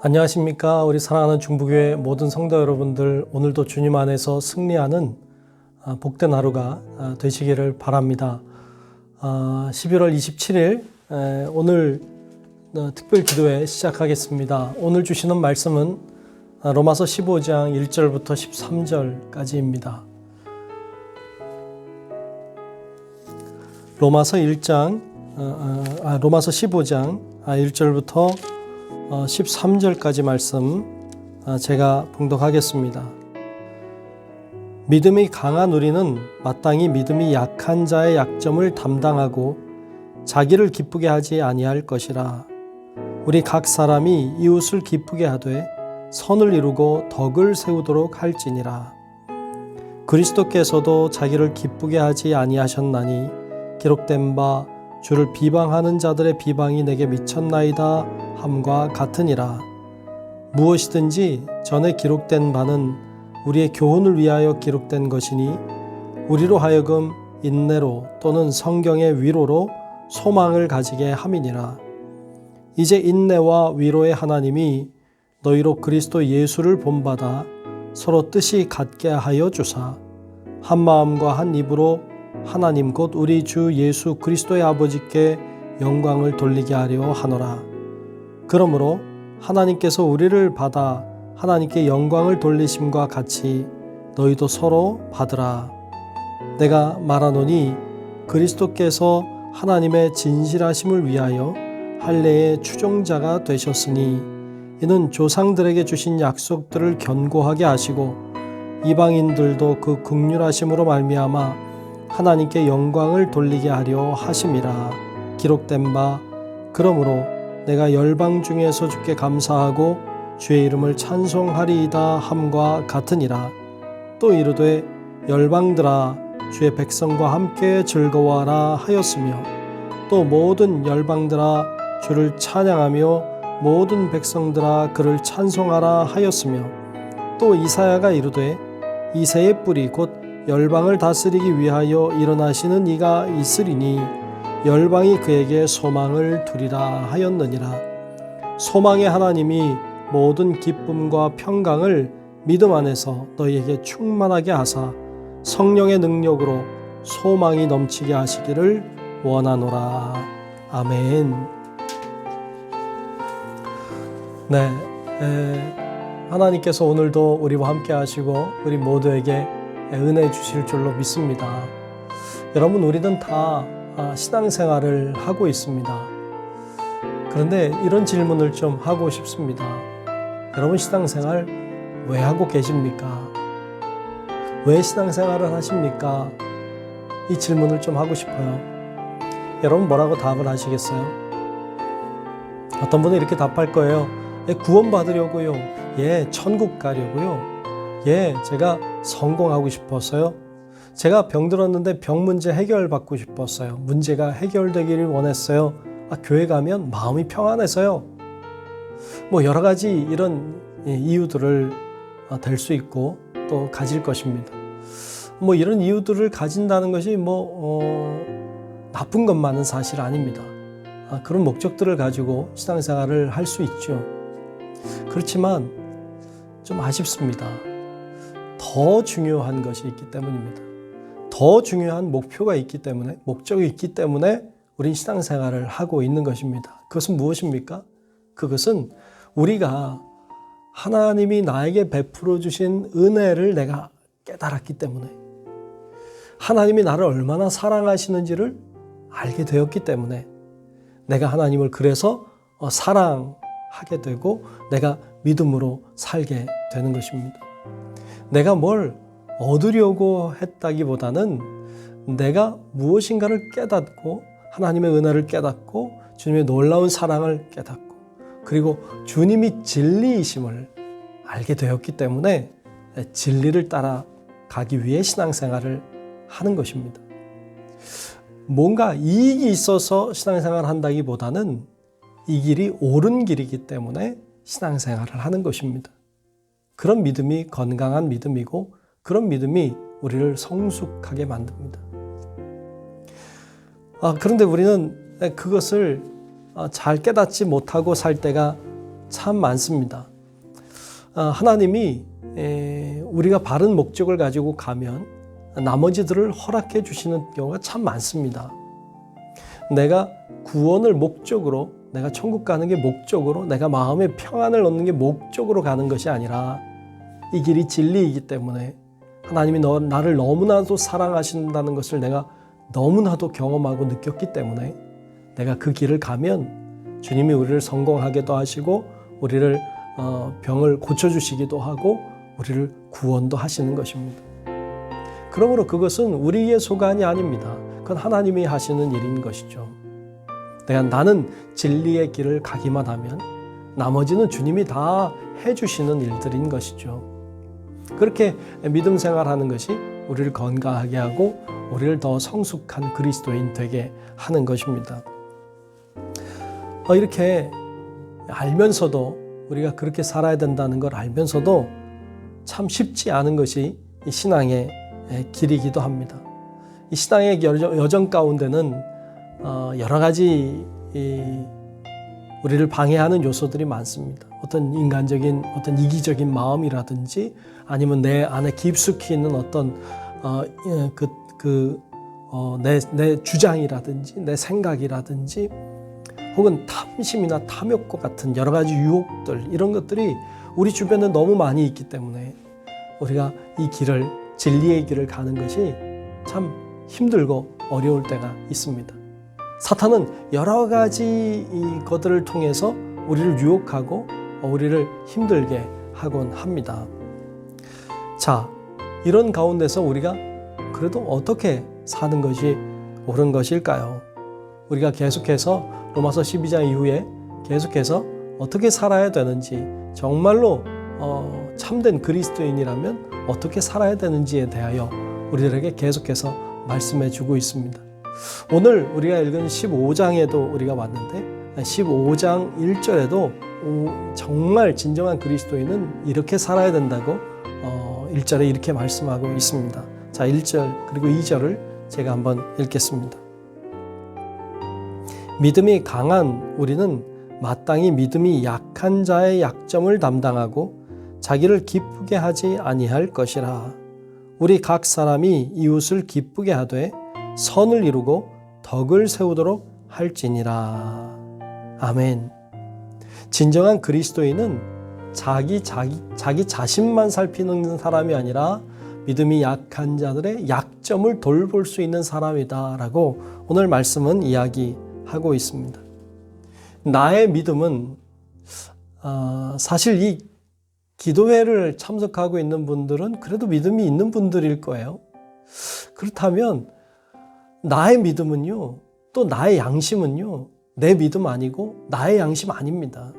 안녕하십니까. 우리 사랑하는 중부교회 모든 성도 여러분들, 오늘도 주님 안에서 승리하는 복된 하루가 되시기를 바랍니다. 11월 27일 오늘 특별 기도회 시작하겠습니다. 오늘 주시는 말씀은 로마서 15장 1절부터 13절까지입니다. 로마서 15장 1절부터 13절까지 말씀 제가 봉독하겠습니다. 믿음이 강한 우리는 마땅히 믿음이 약한 자의 약점을 담당하고 자기를 기쁘게 하지 아니할 것이라. 우리 각 사람이 이웃을 기쁘게 하되 선을 이루고 덕을 세우도록 할지니라. 그리스도께서도 자기를 기쁘게 하지 아니하셨나니 기록된 바 주를 비방하는 자들의 비방이 내게 미쳤나이다 함과 같으니라. 무엇이든지 전에 기록된 바는 우리의 교훈을 위하여 기록된 것이니 우리로 하여금 인내로 또는 성경의 위로로 소망을 가지게 함이니라. 이제 인내와 위로의 하나님이 너희로 그리스도 예수를 본받아 서로 뜻이 같게 하여 주사 한 마음과 한 입으로 하나님 곧 우리 주 예수 그리스도의 아버지께 영광을 돌리게 하려 하노라. 그러므로 하나님께서 우리를 받아 하나님께 영광을 돌리심과 같이 너희도 서로 받으라. 내가 말하노니 그리스도께서 하나님의 진실하심을 위하여 할례의 추종자가 되셨으니 이는 조상들에게 주신 약속들을 견고하게 하시고 이방인들도 그 긍휼하심으로 말미암아 하나님께 영광을 돌리게 하려 하심이라. 기록된 바 그러므로 내가 열방 중에서 주께 감사하고 주의 이름을 찬송하리이다 함과 같으니라. 또 이르되 열방들아 주의 백성과 함께 즐거워하라 하였으며 또 모든 열방들아 주를 찬양하며 모든 백성들아 그를 찬송하라 하였으며 또 이사야가 이르되 이새의 뿌리 곧 열방을 다스리기 위하여 일어나시는 이가 있으리니 열방이 그에게 소망을 두리라 하였느니라. 소망의 하나님이 모든 기쁨과 평강을 믿음 안에서 너희에게 충만하게 하사 성령의 능력으로 소망이 넘치게 하시기를 원하노라. 아멘. 하나님께서 오늘도 우리와 함께 하시고 우리 모두에게 은혜 주실 줄로 믿습니다. 여러분, 우리는 다 신앙생활을 하고 있습니다. 그런데 이런 질문을 좀 하고 싶습니다. 여러분, 신앙생활 왜 하고 계십니까? 왜 신앙생활을 하십니까? 이 질문을 좀 하고 싶어요. 여러분, 뭐라고 답을 하시겠어요? 어떤 분은 이렇게 답할 거예요. 구원받으려고요. 천국 가려고요. 제가 성공하고 싶었어요. 제가 병들었는데 병 문제 해결받고 싶었어요. 문제가 해결되기를 원했어요. 교회 가면 마음이 평안해서요. 여러 가지 이런 이유들을 될 수 있고 또 가질 것입니다. 이런 이유들을 가진다는 것이 나쁜 것만은 사실 아닙니다. 그런 목적들을 가지고 신앙생활을 할 수 있죠. 그렇지만 좀 아쉽습니다. 더 중요한 것이 있기 때문입니다. 더 중요한 목표가 있기 때문에, 목적이 있기 때문에 우린 신앙생활을 하고 있는 것입니다. 그것은 무엇입니까? 그것은 우리가 하나님이 나에게 베풀어 주신 은혜를 내가 깨달았기 때문에, 하나님이 나를 얼마나 사랑하시는지를 알게 되었기 때문에 내가 하나님을 그래서 사랑하게 되고 내가 믿음으로 살게 되는 것입니다. 내가 뭘 얻으려고 했다기보다는 내가 무엇인가를 깨닫고 하나님의 은혜를 깨닫고 주님의 놀라운 사랑을 깨닫고 그리고 주님이 진리이심을 알게 되었기 때문에 진리를 따라가기 위해 신앙생활을 하는 것입니다. 뭔가 이익이 있어서 신앙생활을 한다기보다는 이 길이 옳은 길이기 때문에 신앙생활을 하는 것입니다. 그런 믿음이 건강한 믿음이고 그런 믿음이 우리를 성숙하게 만듭니다. 그런데 우리는 그것을 잘 깨닫지 못하고 살 때가 참 많습니다. 하나님이 우리가 바른 목적을 가지고 가면 나머지들을 허락해 주시는 경우가 참 많습니다. 내가 구원을 목적으로, 내가 천국 가는 게 목적으로, 내가 마음의 평안을 얻는 게 목적으로 가는 것이 아니라 이 길이 진리이기 때문에 하나님이 나를 너무나도 사랑하신다는 것을 내가 너무나도 경험하고 느꼈기 때문에 내가 그 길을 가면 주님이 우리를 성공하게도 하시고 우리를 병을 고쳐주시기도 하고 우리를 구원도 하시는 것입니다. 그러므로 그것은 우리의 소관이 아닙니다. 그건 하나님이 하시는 일인 것이죠. 나는 진리의 길을 가기만 하면 나머지는 주님이 다 해주시는 일들인 것이죠. 그렇게 믿음 생활하는 것이 우리를 건강하게 하고 우리를 더 성숙한 그리스도인 되게 하는 것입니다. 이렇게 알면서도 우리가 그렇게 살아야 된다는 걸 알면서도 참 쉽지 않은 것이 이 신앙의 길이기도 합니다. 이 신앙의 여정 가운데는 여러 가지 우리를 방해하는 요소들이 많습니다. 어떤 인간적인 어떤 이기적인 마음이라든지 아니면 내 안에 깊숙이 있는 어떤 내 주장이라든지 내 생각이라든지 혹은 탐심이나 탐욕과 같은 여러 가지 유혹들, 이런 것들이 우리 주변에 너무 많이 있기 때문에 우리가 이 길을, 진리의 길을 가는 것이 참 힘들고 어려울 때가 있습니다. 사탄은 여러 가지 것들을 통해서 우리를 유혹하고 우리를 힘들게 하곤 합니다. 자, 이런 가운데서 우리가 그래도 어떻게 사는 것이 옳은 것일까요? 우리가 계속해서 로마서 12장 이후에 계속해서 어떻게 살아야 되는지, 정말로 참된 그리스도인이라면 어떻게 살아야 되는지에 대하여 우리들에게 계속해서 말씀해 주고 있습니다. 오늘 우리가 읽은 15장에도 우리가 왔는데 15장 1절에도 정말 진정한 그리스도인은 이렇게 살아야 된다고 1절에 이렇게 말씀하고 있습니다. 자, 1절 그리고 2절을 제가 한번 읽겠습니다. 믿음이 강한 우리는 마땅히 믿음이 약한 자의 약점을 담당하고 자기를 기쁘게 하지 아니할 것이라. 우리 각 사람이 이웃을 기쁘게 하되 선을 이루고 덕을 세우도록 할지니라. 아멘. 진정한 그리스도인은 자기 자신만 살피는 사람이 아니라 믿음이 약한 자들의 약점을 돌볼 수 있는 사람이다라고 오늘 말씀은 이야기하고 있습니다. 나의 믿음은 사실 이 기도회를 참석하고 있는 분들은 그래도 믿음이 있는 분들일 거예요. 그렇다면 나의 믿음은요, 또 나의 양심은요, 내 믿음 아니고 나의 양심 아닙니다.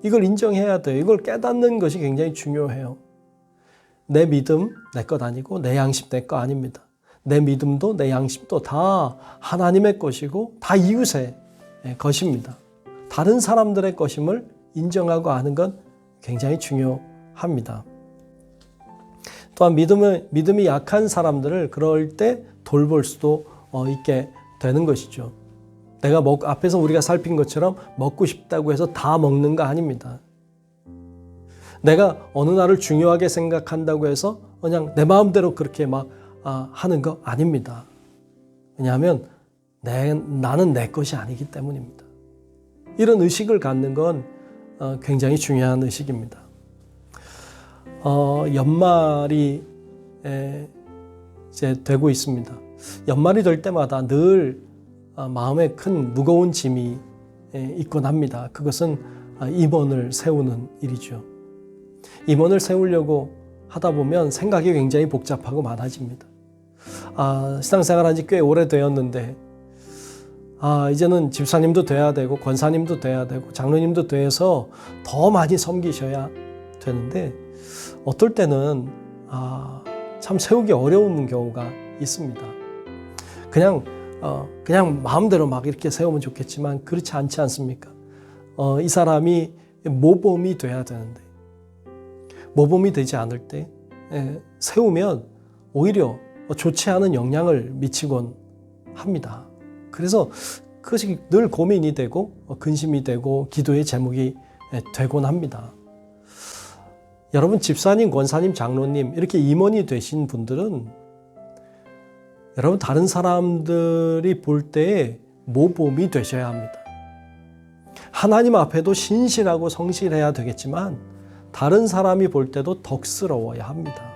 이걸 인정해야 돼요. 이걸 깨닫는 것이 굉장히 중요해요. 내 믿음 내 것 아니고 내 양심 내 거 아닙니다. 내 믿음도 내 양심도 다 하나님의 것이고 다 이웃의 것입니다. 다른 사람들의 것임을 인정하고 아는 건 굉장히 중요합니다. 또한 믿음이 약한 사람들을 그럴 때 돌볼 수도 있게 되는 것이죠. 내가 앞에서 우리가 살핀 것처럼 먹고 싶다고 해서 다 먹는 거 아닙니다. 내가 어느 날을 중요하게 생각한다고 해서 그냥 내 마음대로 그렇게 막 하는 거 아닙니다. 왜냐하면 나는 내 것이 아니기 때문입니다. 이런 의식을 갖는 건 굉장히 중요한 의식입니다. 연말이 이제 되고 있습니다. 연말이 될 때마다 늘 마음에 큰 무거운 짐이 있곤 합니다. 그것은 임원을 세우는 일이죠. 임원을 세우려고 하다 보면 생각이 굉장히 복잡하고 많아집니다. 신앙생활한 지 꽤 오래되었는데 이제는 집사님도 돼야 되고 권사님도 돼야 되고 장로님도 돼서 더 많이 섬기셔야 되는데 어떨 때는 참 세우기 어려운 경우가 있습니다. 그냥 마음대로 막 이렇게 세우면 좋겠지만 그렇지 않지 않습니까? 이 사람이 모범이 돼야 되는데 모범이 되지 않을 때 세우면 오히려 좋지 않은 영향을 미치곤 합니다. 그래서 그것이 늘 고민이 되고 근심이 되고 기도의 제목이 되곤 합니다. 여러분 집사님, 권사님, 장로님 이렇게 임원이 되신 분들은 여러분 다른 사람들이 볼 때에 모범이 되셔야 합니다. 하나님 앞에도 신실하고 성실해야 되겠지만 다른 사람이 볼 때도 덕스러워야 합니다.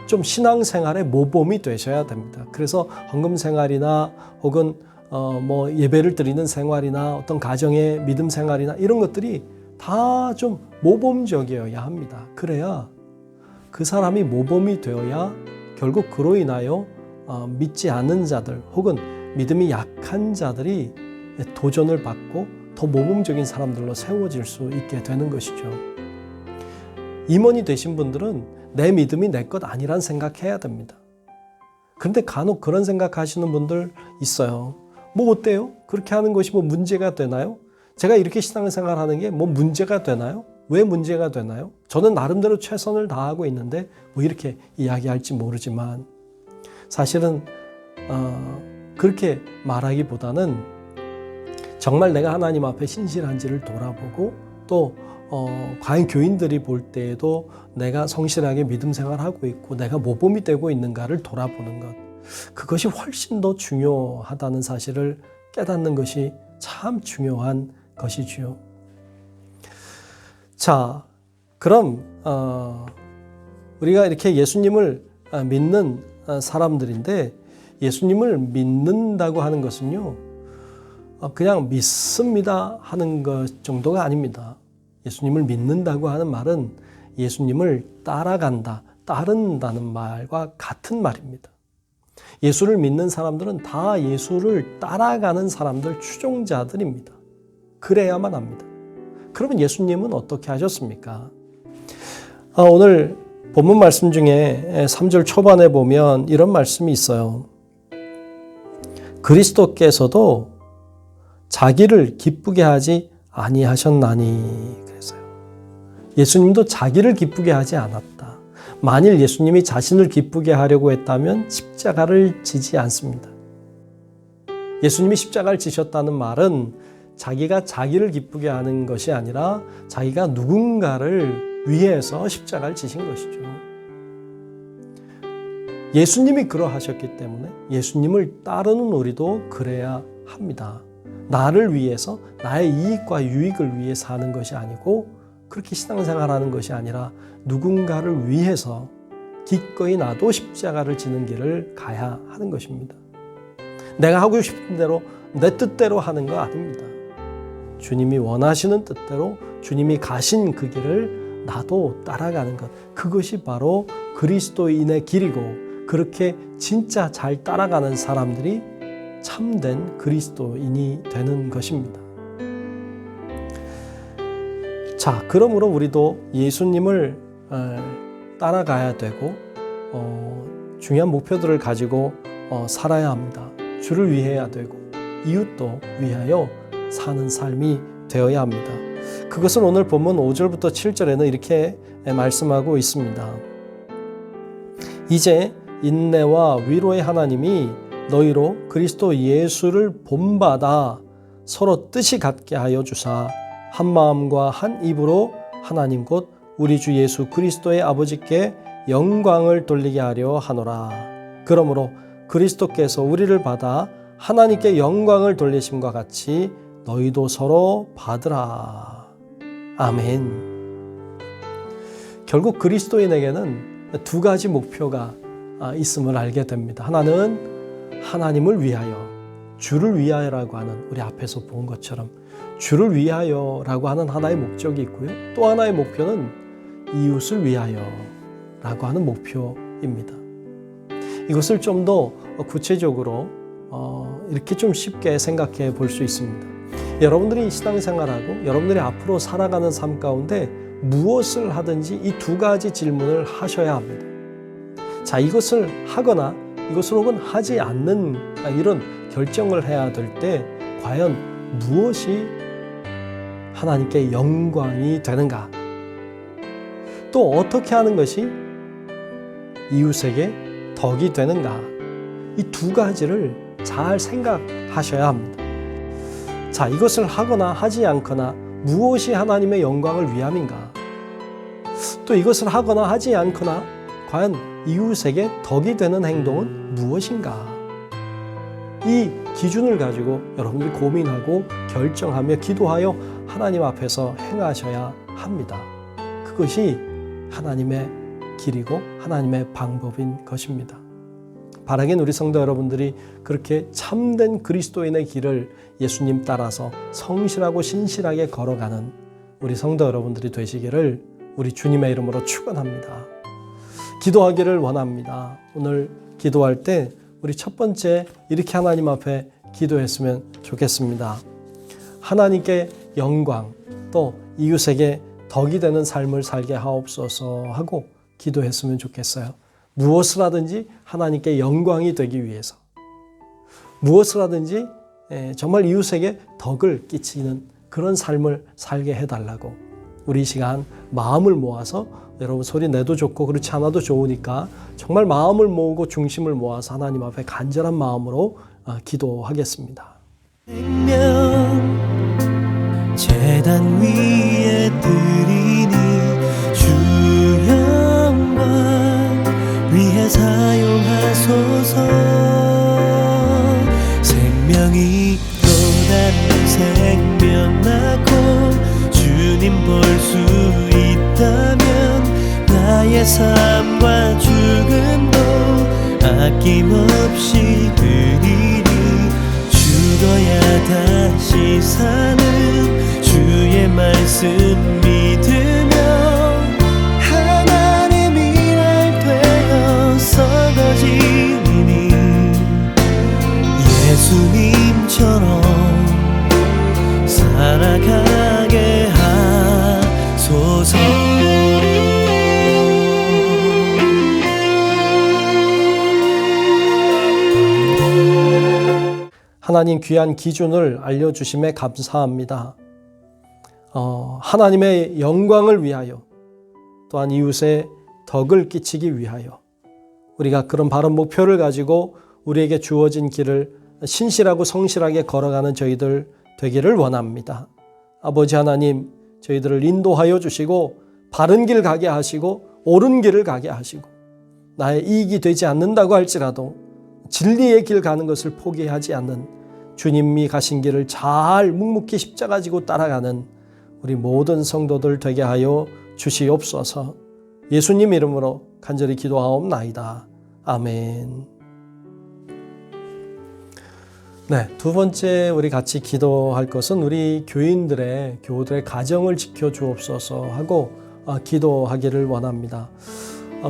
좀 신앙생활의 모범이 되셔야 됩니다. 그래서 헌금 생활이나 혹은 예배를 드리는 생활이나 어떤 가정의 믿음 생활이나 이런 것들이 다 좀 모범적이어야 합니다. 그래야 그 사람이 모범이 되어야 결국 그로 인하여 믿지 않는 자들 혹은 믿음이 약한 자들이 도전을 받고 더 모범적인 사람들로 세워질 수 있게 되는 것이죠. 임원이 되신 분들은 내 믿음이 내 것 아니란 생각해야 됩니다. 그런데 간혹 그런 생각하시는 분들 있어요. 뭐 어때요? 그렇게 하는 것이 뭐 문제가 되나요? 제가 이렇게 신앙생활하는 게 뭐 문제가 되나요? 왜 문제가 되나요? 저는 나름대로 최선을 다하고 있는데 뭐 이렇게 이야기할지 모르지만 사실은 그렇게 말하기보다는 정말 내가 하나님 앞에 신실한지를 돌아보고 또 과연 교인들이 볼 때에도 내가 성실하게 믿음 생활하고 있고 내가 모범이 되고 있는가를 돌아보는 것, 그것이 훨씬 더 중요하다는 사실을 깨닫는 것이 참 중요한 것이지요. 자, 그럼 우리가 이렇게 예수님을 믿는 사람들인데 예수님을 믿는다고 하는 것은요, 그냥 믿습니다 하는 것 정도가 아닙니다. 예수님을 믿는다고 하는 말은 예수님을 따라간다, 따른다는 말과 같은 말입니다. 예수를 믿는 사람들은 다 예수를 따라가는 사람들, 추종자들입니다. 그래야만 합니다. 그러면 예수님은 어떻게 하셨습니까? 오늘 본문 말씀 중에 3절 초반에 보면 이런 말씀이 있어요. 그리스도께서도 자기를 기쁘게 하지 아니하셨나니. 그래서요. 예수님도 자기를 기쁘게 하지 않았다. 만일 예수님이 자신을 기쁘게 하려고 했다면 십자가를 지지 않습니다. 예수님이 십자가를 지셨다는 말은 자기가 자기를 기쁘게 하는 것이 아니라 자기가 누군가를 위해서 십자가를 지신 것이죠. 예수님이 그러하셨기 때문에 예수님을 따르는 우리도 그래야 합니다. 나를 위해서, 나의 이익과 유익을 위해 사는 것이 아니고 그렇게 신앙생활하는 것이 아니라 누군가를 위해서 기꺼이 나도 십자가를 지는 길을 가야 하는 것입니다. 내가 하고 싶은 대로 내 뜻대로 하는 거 아닙니다. 주님이 원하시는 뜻대로 주님이 가신 그 길을 나도 따라가는 것, 그것이 바로 그리스도인의 길이고 그렇게 진짜 잘 따라가는 사람들이 참된 그리스도인이 되는 것입니다. 자, 그러므로 우리도 예수님을 따라가야 되고 중요한 목표들을 가지고 살아야 합니다. 주를 위해야 되고 이웃도 위하여 사는 삶이 되어야 합니다. 그것을 오늘 본문 5절부터 7절에는 이렇게 말씀하고 있습니다. 이제 인내와 위로의 하나님이 너희로 그리스도 예수를 본받아 서로 뜻이 같게 하여 주사 한 마음과 한 입으로 하나님 곧 우리 주 예수 그리스도의 아버지께 영광을 돌리게 하려 하노라. 그러므로 그리스도께서 우리를 받아 하나님께 영광을 돌리심과 같이 너희도 서로 받으라. 아멘. 결국 그리스도인에게는 두 가지 목표가 있음을 알게 됩니다. 하나는 하나님을 위하여, 주를 위하여라고 하는, 우리 앞에서 본 것처럼 주를 위하여라고 하는 하나의 목적이 있고요. 또 하나의 목표는 이웃을 위하여라고 하는 목표입니다. 이것을 좀 더 구체적으로 이렇게 좀 쉽게 생각해 볼 수 있습니다. 여러분들이 신앙생활하고 여러분들이 앞으로 살아가는 삶 가운데 무엇을 하든지 이 두 가지 질문을 하셔야 합니다. 자, 이것을 하거나 이것을 혹은 하지 않는 이런 결정을 해야 될 때 과연 무엇이 하나님께 영광이 되는가? 또 어떻게 하는 것이 이웃에게 덕이 되는가? 이 두 가지를 잘 생각하셔야 합니다. 자, 이것을 하거나 하지 않거나 무엇이 하나님의 영광을 위함인가? 또 이것을 하거나 하지 않거나 과연 이웃에게 덕이 되는 행동은 무엇인가? 이 기준을 가지고 여러분들이 고민하고 결정하며 기도하여 하나님 앞에서 행하셔야 합니다. 그것이 하나님의 길이고 하나님의 방법인 것입니다. 바라긴 우리 성도 여러분들이 그렇게 참된 그리스도인의 길을 예수님 따라서 성실하고 신실하게 걸어가는 우리 성도 여러분들이 되시기를 우리 주님의 이름으로 축원합니다. 기도하기를 원합니다. 오늘 기도할 때 우리 첫 번째 이렇게 하나님 앞에 기도했으면 좋겠습니다. 하나님께 영광 또 이웃에게 덕이 되는 삶을 살게 하옵소서 하고 기도했으면 좋겠어요. 무엇을 하든지 하나님께 영광이 되기 위해서, 무엇을 하든지 정말 이웃에게 덕을 끼치는 그런 삶을 살게 해달라고 우리 이 시간 마음을 모아서, 여러분 소리 내도 좋고 그렇지 않아도 좋으니까 정말 마음을 모으고 중심을 모아서 하나님 앞에 간절한 마음으로 기도하겠습니다. 생명 제단 위에 드리니 주 영광 위해 사용하소서. 생명이 또 다른 생명 낳고 주님 볼 수 있다면 나의 삶과 죽음도 아낌없이 드리니 죽어야 다시 사는 주의 말씀 믿으며 하나님 일할 되어 썩어지니 예수님처럼 살아가게 하소서. 하나님 귀한 기준을 알려주심에 감사합니다. 하나님의 영광을 위하여 또한 이웃의 덕을 끼치기 위하여 우리가 그런 바른 목표를 가지고 우리에게 주어진 길을 신실하고 성실하게 걸어가는 저희들 되기를 원합니다. 아버지 하나님, 저희들을 인도하여 주시고 바른 길 가게 하시고 옳은 길을 가게 하시고 나의 이익이 되지 않는다고 할지라도 진리의 길 가는 것을 포기하지 않는 주님이 가신 길을 잘 묵묵히 십자가 지고 따라가는 우리 모든 성도들 되게 하여 주시옵소서. 예수님 이름으로 간절히 기도하옵나이다. 아멘. 네, 두 번째 우리 같이 기도할 것은 우리 교인들의 교우들의 가정을 지켜주옵소서 하고 기도하기를 원합니다.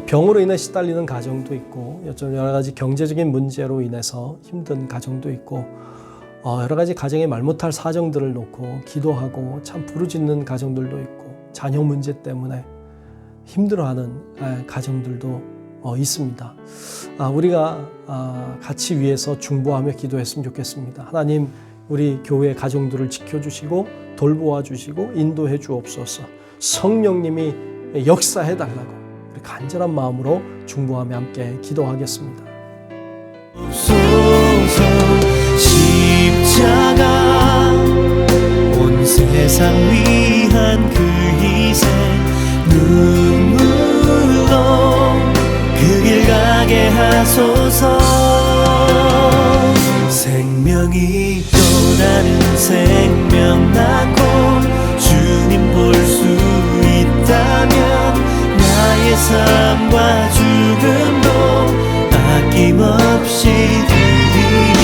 병으로 인해 시달리는 가정도 있고 여러 가지 경제적인 문제로 인해서 힘든 가정도 있고 여러 가지 가정의 말 못할 사정들을 놓고 기도하고 참 부르짖는 가정들도 있고 자녀 문제 때문에 힘들어하는 가정들도 있습니다. 우리가 같이 위해서 중보하며 기도했으면 좋겠습니다. 하나님, 우리 교회 가정들을 지켜주시고 돌보아 주시고 인도해 주옵소서. 성령님이 역사해 달라고 우리 간절한 마음으로 중보하며 함께 기도하겠습니다. 십자가 온 세상 위한 그 희생 눈물로 그 길 가게 하소서. 생명이 또 다른 생명 낳고 주님 볼 수 있다면 나의 삶과 죽음도 아낌없이 드리니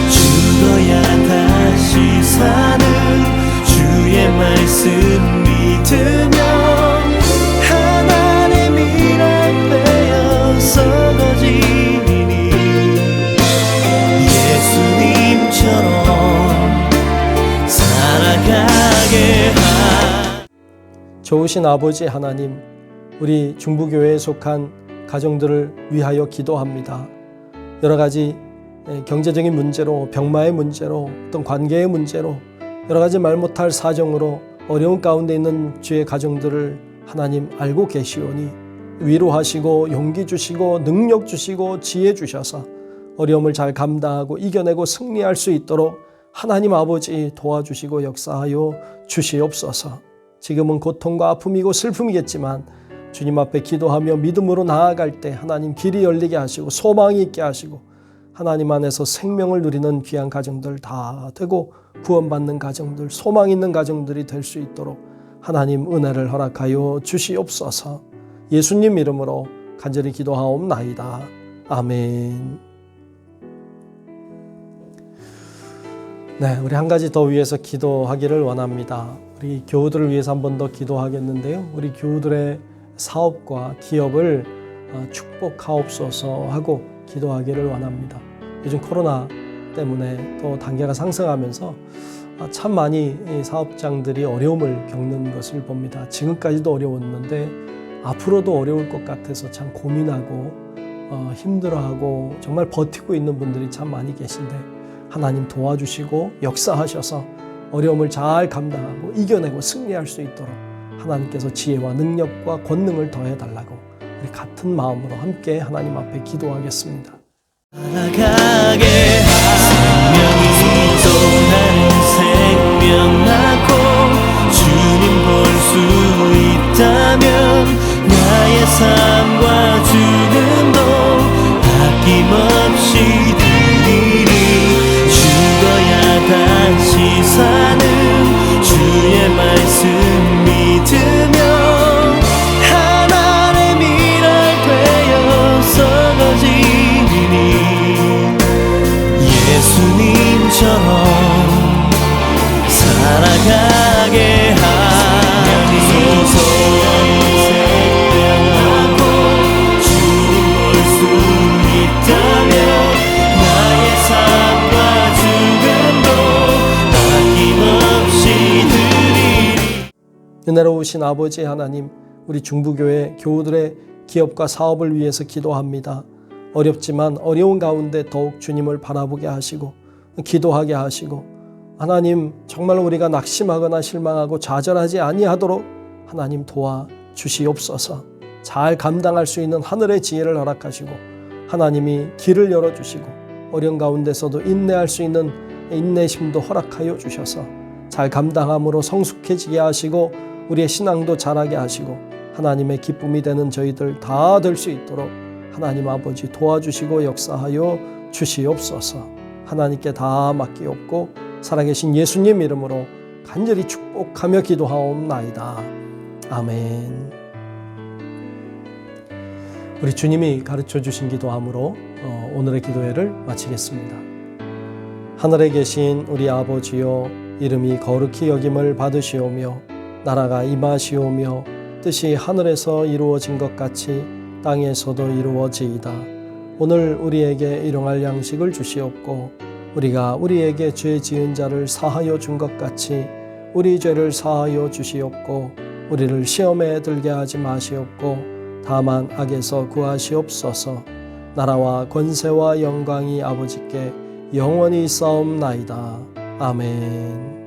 죽어야 다시 사는 주의 말씀 믿으며 하나님 일할 때여 썩어지니 예수님처럼 살아가게 좋으신 아버지 하나님, 우리 중부교회에 속한 가정들을 위하여 기도합니다. 여러 가지 경제적인 문제로, 병마의 문제로, 어떤 관계의 문제로, 여러 가지 말 못할 사정으로 어려운 가운데 있는 주의 가정들을 하나님 알고 계시오니 위로하시고 용기 주시고 능력 주시고 지혜 주셔서 어려움을 잘 감당하고 이겨내고 승리할 수 있도록 하나님 아버지 도와주시고 역사하여 주시옵소서. 지금은 고통과 아픔이고 슬픔이겠지만 주님 앞에 기도하며 믿음으로 나아갈 때 하나님 길이 열리게 하시고 소망이 있게 하시고 하나님 안에서 생명을 누리는 귀한 가정들 다 되고 구원받는 가정들, 소망 있는 가정들이 될 수 있도록 하나님 은혜를 허락하여 주시옵소서. 예수님 이름으로 간절히 기도하옵나이다. 아멘. 네, 우리 한 가지 더 위해서 기도하기를 원합니다. 우리 교우들을 위해서 한 번 더 기도하겠는데요. 우리 교우들의 사업과 기업을 축복하옵소서 하고 기도하기를 원합니다. 요즘 코로나 때문에 또 단계가 상승하면서 참 많이 사업장들이 어려움을 겪는 것을 봅니다. 지금까지도 어려웠는데 앞으로도 어려울 것 같아서 참 고민하고 힘들어하고 정말 버티고 있는 분들이 참 많이 계신데 하나님 도와주시고 역사하셔서 어려움을 잘 감당하고 이겨내고 승리할 수 있도록 하나님께서 지혜와 능력과 권능을 더해달라고 우리 같은 마음으로 함께 하나님 앞에 기도하겠습니다. 살아가게 생명이 또 다른 생명 낳고 주님 볼 수 있다면 나의 삶과 죽음도 아낌없이 드리리. 죽어야 다시 사는 주의 말씀 믿으며 하나의 미랄 되어 썩어지리니 예수님처럼 살아가게 하소서. 생명하고 주님 볼 수 있다면 나의 삶과 죽음도 아낌없이 드리리. 은혜로우신 아버지 하나님, 우리 중부교회 교우들의 기업과 사업을 위해서 기도합니다. 어렵지만 어려운 가운데 더욱 주님을 바라보게 하시고 기도하게 하시고 하나님 정말 우리가 낙심하거나 실망하고 좌절하지 아니하도록 하나님 도와주시옵소서. 잘 감당할 수 있는 하늘의 지혜를 허락하시고 하나님이 길을 열어주시고 어려운 가운데서도 인내할 수 있는 인내심도 허락하여 주셔서 잘 감당함으로 성숙해지게 하시고 우리의 신앙도 자라게 하시고 하나님의 기쁨이 되는 저희들 다 될 수 있도록 하나님 아버지 도와주시고 역사하여 주시옵소서. 하나님께 다 맡기옵고 살아계신 예수님 이름으로 간절히 축복하며 기도하옵나이다. 아멘. 우리 주님이 가르쳐 주신 기도함으로 오늘의 기도회를 마치겠습니다. 하늘에 계신 우리 아버지여, 이름이 거룩히 여김을 받으시오며 나라가 임하시오며 뜻이 하늘에서 이루어진 것 같이 땅에서도 이루어지이다. 오늘 우리에게 일용할 양식을 주시옵고 우리가 우리에게 죄 지은 자를 사하여 준 것 같이 우리 죄를 사하여 주시옵고 우리를 시험에 들게 하지 마시옵고 다만 악에서 구하시옵소서. 나라와 권세와 영광이 아버지께 영원히 있사옵나이다. 아멘.